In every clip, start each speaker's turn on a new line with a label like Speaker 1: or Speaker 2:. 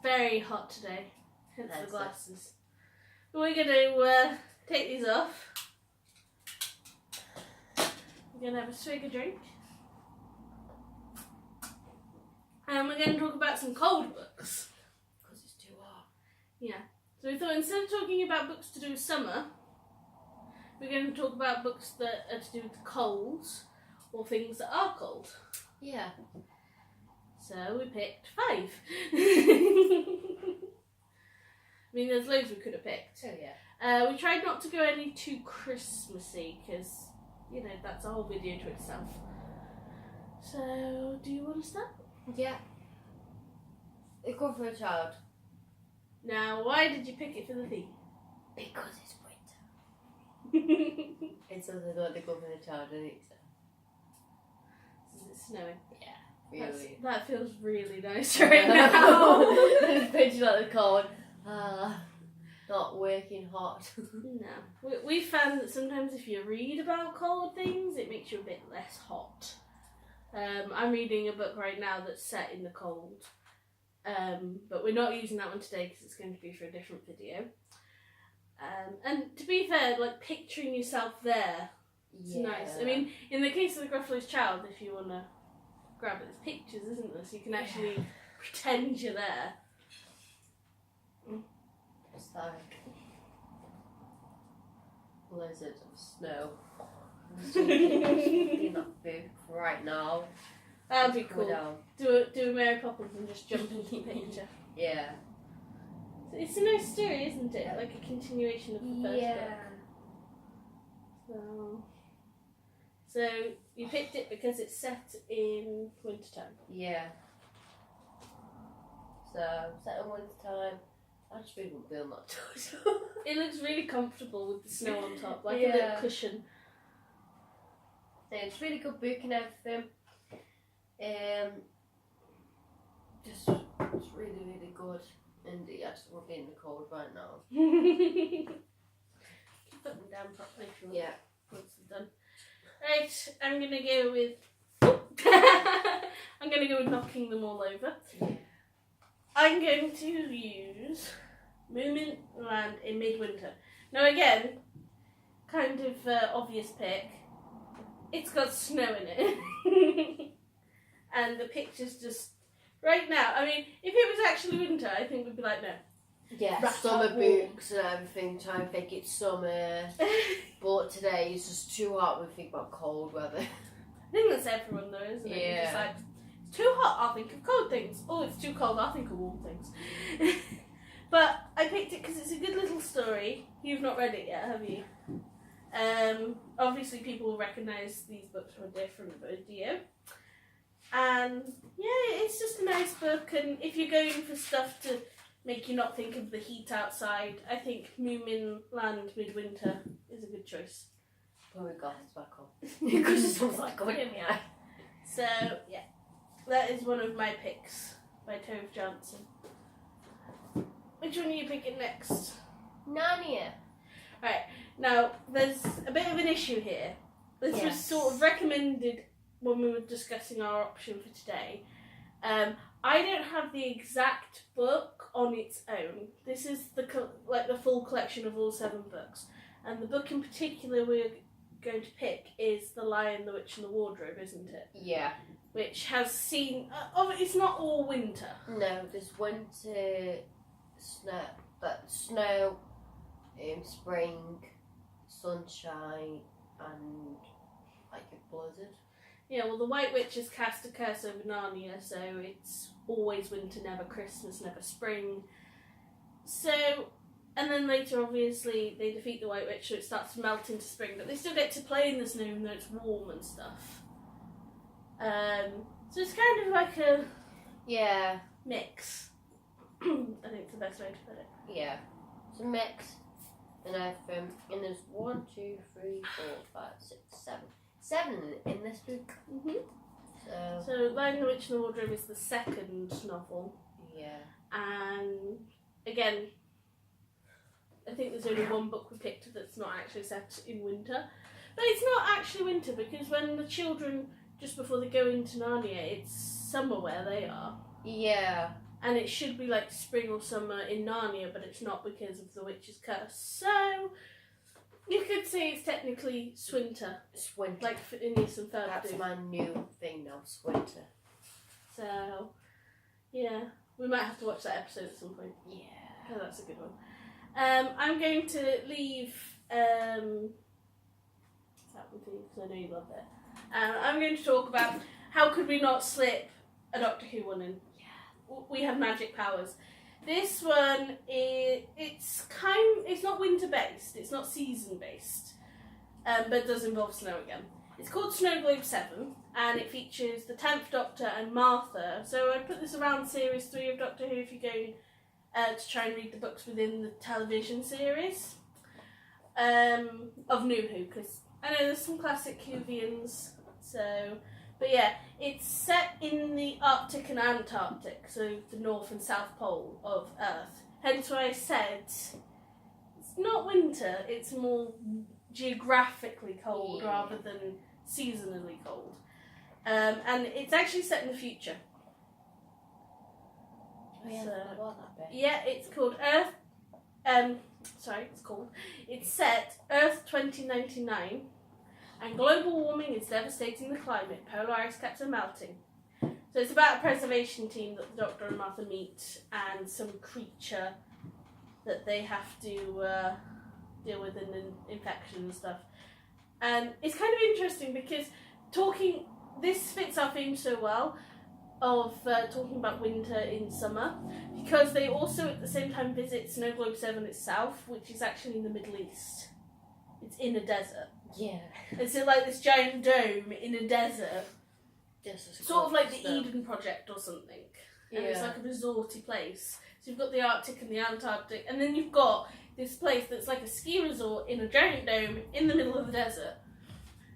Speaker 1: very hot today, hence the glasses. But we're going to take these off. We're going to have a swig of drink. And we're going to talk about some cold books.
Speaker 2: Because it's too hot.
Speaker 1: Yeah. So we thought instead of talking about books to do with summer, we're going to talk about books that are to do with colds or things that are cold.
Speaker 2: Yeah.
Speaker 1: So we picked 5. I mean, there's loads we could have picked.
Speaker 2: Oh, yeah.
Speaker 1: We tried not to go any too Christmassy because, you know, that's a whole video to itself. So, do you want to start?
Speaker 2: Yeah. A Good for a Child.
Speaker 1: Now, why did you pick it for the theme?
Speaker 2: Because it's winter. It's something like the Good for a Child, isn't it?
Speaker 1: Is it snowing?
Speaker 2: Yeah, really.
Speaker 1: That feels really nice right now.
Speaker 2: It's picture like the cold. Not working hot.
Speaker 1: No. We found that sometimes if you read about cold things, it makes you a bit less hot. I'm reading a book right now that's set in the cold. But we're not using that one today because it's going to be for a different video. And to be fair, like picturing yourself there, it's nice. I mean, in the case of the Gruffalo's Child, if you want to grab it, there's pictures, isn't there? So you can actually pretend you're there.
Speaker 2: It's like blizzard of snow. In that book right now.
Speaker 1: That'd be cool. Do a Mary Poppins and just jump into the picture.
Speaker 2: Yeah.
Speaker 1: It's a nice story, isn't it? Like a continuation of the first book. So you picked it because it's set in wintertime.
Speaker 2: Yeah. So set in wintertime. I just really won't be on that toy.
Speaker 1: It looks really comfortable with the snow on top, like a little cushion.
Speaker 2: So it's really good book and everything. Just it's really, really good. And I just won't be in the cold right now.
Speaker 1: Keep them down properly if you want.
Speaker 2: Yeah.
Speaker 1: Once it's done. Right, I'm gonna go with knocking them all over.
Speaker 2: Yeah.
Speaker 1: I'm going to use Movement Land in Midwinter. Now again, kind of obvious pick. It's got snow in it. And the picture's just... Right now, I mean, if it was actually winter, I think we'd be like, no.
Speaker 2: Yeah,
Speaker 1: Wrap
Speaker 2: summer
Speaker 1: up warm.
Speaker 2: books and everything, try and think it's summer. But today it's just too hot when we think about cold weather.
Speaker 1: I think that's everyone though, isn't it?
Speaker 2: Yeah.
Speaker 1: You're just like, it's too hot, I'll think of cold things. Oh, it's too cold, I'll think of warm things. But I picked it because it's a good little story. You've not read it yet, have you? Obviously people will recognise these books from a different video. And yeah, it's just a nice book, and if you're going for stuff to make you not think of the heat outside, I think Moomin Land Midwinter is a good choice.
Speaker 2: Put my glasses back on. Because it sounds like going in the eye.
Speaker 1: So yeah, that is one of my picks by Tove Jansson. Which one are you picking next?
Speaker 2: Narnia.
Speaker 1: Right, now there's a bit of an issue here. This was sort of recommended when we were discussing our option for today. I don't have the exact book on its own. This is the full collection of all 7 books, and the book in particular we're going to pick is The Lion, the Witch and the Wardrobe, isn't it?
Speaker 2: Yeah.
Speaker 1: Which has seen... it's not all winter.
Speaker 2: No, there's winter, snow, spring, sunshine, and like a blizzard.
Speaker 1: Yeah, well, the White Witch has cast a curse over Narnia, so it's always winter, never Christmas, never spring. So, and then later, obviously, they defeat the White Witch, so it starts to melt into spring, but they still get to play in the snow, even though it's warm and stuff. So it's kind of like a mix. I think it's the best way to put it.
Speaker 2: Yeah, it's a mix and everything. And there's 1, 2, 3, 4, 5, 6, 7 in this book. So
Speaker 1: Lion, the Witch and the Wardrobe is the second novel.
Speaker 2: Yeah.
Speaker 1: And again, I think there's only one book we picked that's not actually set in winter. But it's not actually winter because when the children, just before they go into Narnia, it's summer where they are.
Speaker 2: Yeah.
Speaker 1: and it should be like spring or summer in Narnia, but it's not because of the witch's curse. So you could say it's technically Swinter,
Speaker 2: Swinter.
Speaker 1: like Phineas and Ferb.
Speaker 2: That's my new thing now, Swinter.
Speaker 1: So yeah, we might have to watch that episode at some point.
Speaker 2: Yeah.
Speaker 1: Oh, that's a good one. I'm going to leave that one for you because I know you love it. I'm going to talk about how could we not slip a Doctor Who one in. Yeah. We have magic powers. This one it's not winter based, it's not season based, but it does involve snow again. It's called Snow Globe 7, and it features the 10th Doctor and Martha. So I put this around series 3 of Doctor Who if you go to try and read the books within the television series of New Who, because I know there's some classic Whovians. So, but yeah, it's set in the Arctic and Antarctic, so the North and South Pole of Earth. Hence why I said it's not winter; it's more geographically cold rather than seasonally cold. And it's actually set in the future.
Speaker 2: Oh, yeah,
Speaker 1: So,
Speaker 2: I bought that bit.
Speaker 1: yeah, it's called Earth. It's set Earth 2099, and global warming is devastating the climate. Polar ice caps are melting. So it's about a preservation team that the Doctor and Martha meet, and some creature that they have to deal with an infection and stuff. And it's kind of interesting because this fits our theme so well of talking about winter in summer, because they also at the same time visit Snow Globe 7 itself, which is actually in the Middle East. It's in a desert.
Speaker 2: Yeah.
Speaker 1: It's like this giant dome in a desert.
Speaker 2: Just
Speaker 1: Sort of like the Eden Project or something. And it's like a resorty place. So you've got the Arctic and the Antarctic, and then you've got this place that's like a ski resort in a giant dome in the middle of the desert.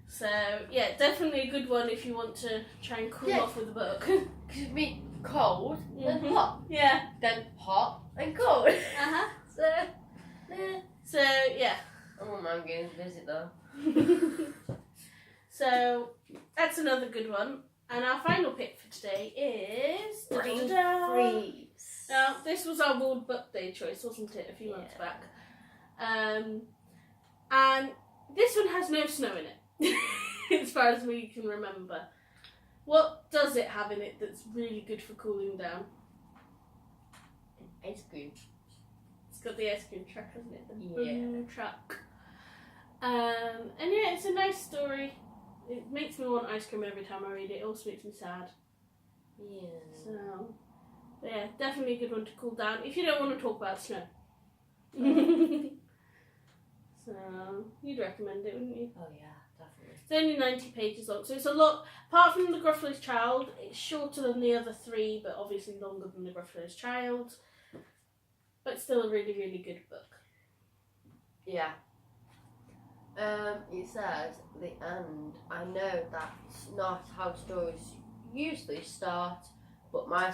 Speaker 1: So yeah, definitely a good one if you want to try and cool off with a book.
Speaker 2: Because you mean cold, then hot.
Speaker 1: Yeah.
Speaker 2: Then hot and cold.
Speaker 1: Uh-huh. So yeah.
Speaker 2: Oh man, I'm going to visit though.
Speaker 1: So that's another good one. And our final pick for today is
Speaker 2: Brain
Speaker 1: da-da-da-da.
Speaker 2: freeze.
Speaker 1: Now this was our World Book Day choice, wasn't it, a few months back? And this one has no snow in it, as far as we can remember. What does it have in it that's really good for cooling down?
Speaker 2: Ice cream.
Speaker 1: It's got the ice cream truck, hasn't it? The
Speaker 2: Yeah.
Speaker 1: boom truck. And yeah, it's a nice story. It makes me want ice cream every time I read it. It also makes me sad.
Speaker 2: Yeah.
Speaker 1: So, but yeah, definitely a good one to cool down if you don't want to talk about snow. So, you'd recommend it, wouldn't you?
Speaker 2: Oh yeah, definitely.
Speaker 1: It's only 90 pages long, so it's a lot. Apart from The Gruffalo's Child, it's shorter than the other three, but obviously longer than The Gruffalo's Child. But still a really, really good book.
Speaker 2: Yeah. It says the end. I know that's not how stories usually start, but my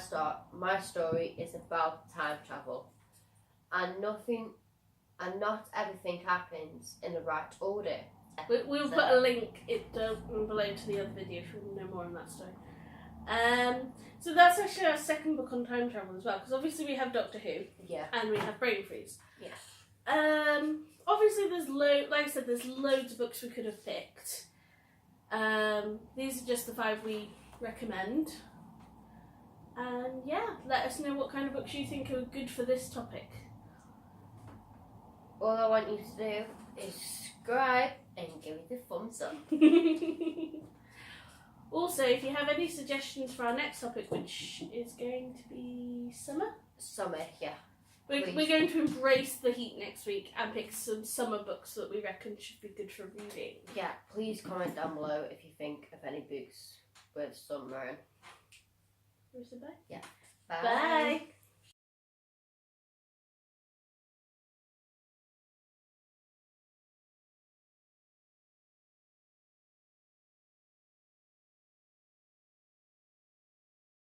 Speaker 2: story is about time travel, and not everything happens in the right order.
Speaker 1: We'll put a link below to the other video if you want to know more on that story. So that's actually our second book on time travel as well, because obviously we have Doctor Who, and we have Brain Freeze.
Speaker 2: Yeah.
Speaker 1: Obviously there's like I said, there's loads of books we could have picked. These are just the 5 we recommend. And yeah, let us know what kind of books you think are good for this topic.
Speaker 2: All I want you to do is subscribe and give it a thumbs up.
Speaker 1: Also, if you have any suggestions for our next topic, which is going to be summer?
Speaker 2: Summer, yeah.
Speaker 1: We're going to embrace the heat next week and pick some summer books that we reckon should be good for reading.
Speaker 2: Yeah, please comment down below if you think of any books with summer in.
Speaker 1: Bye.
Speaker 2: Yeah.
Speaker 1: Bye.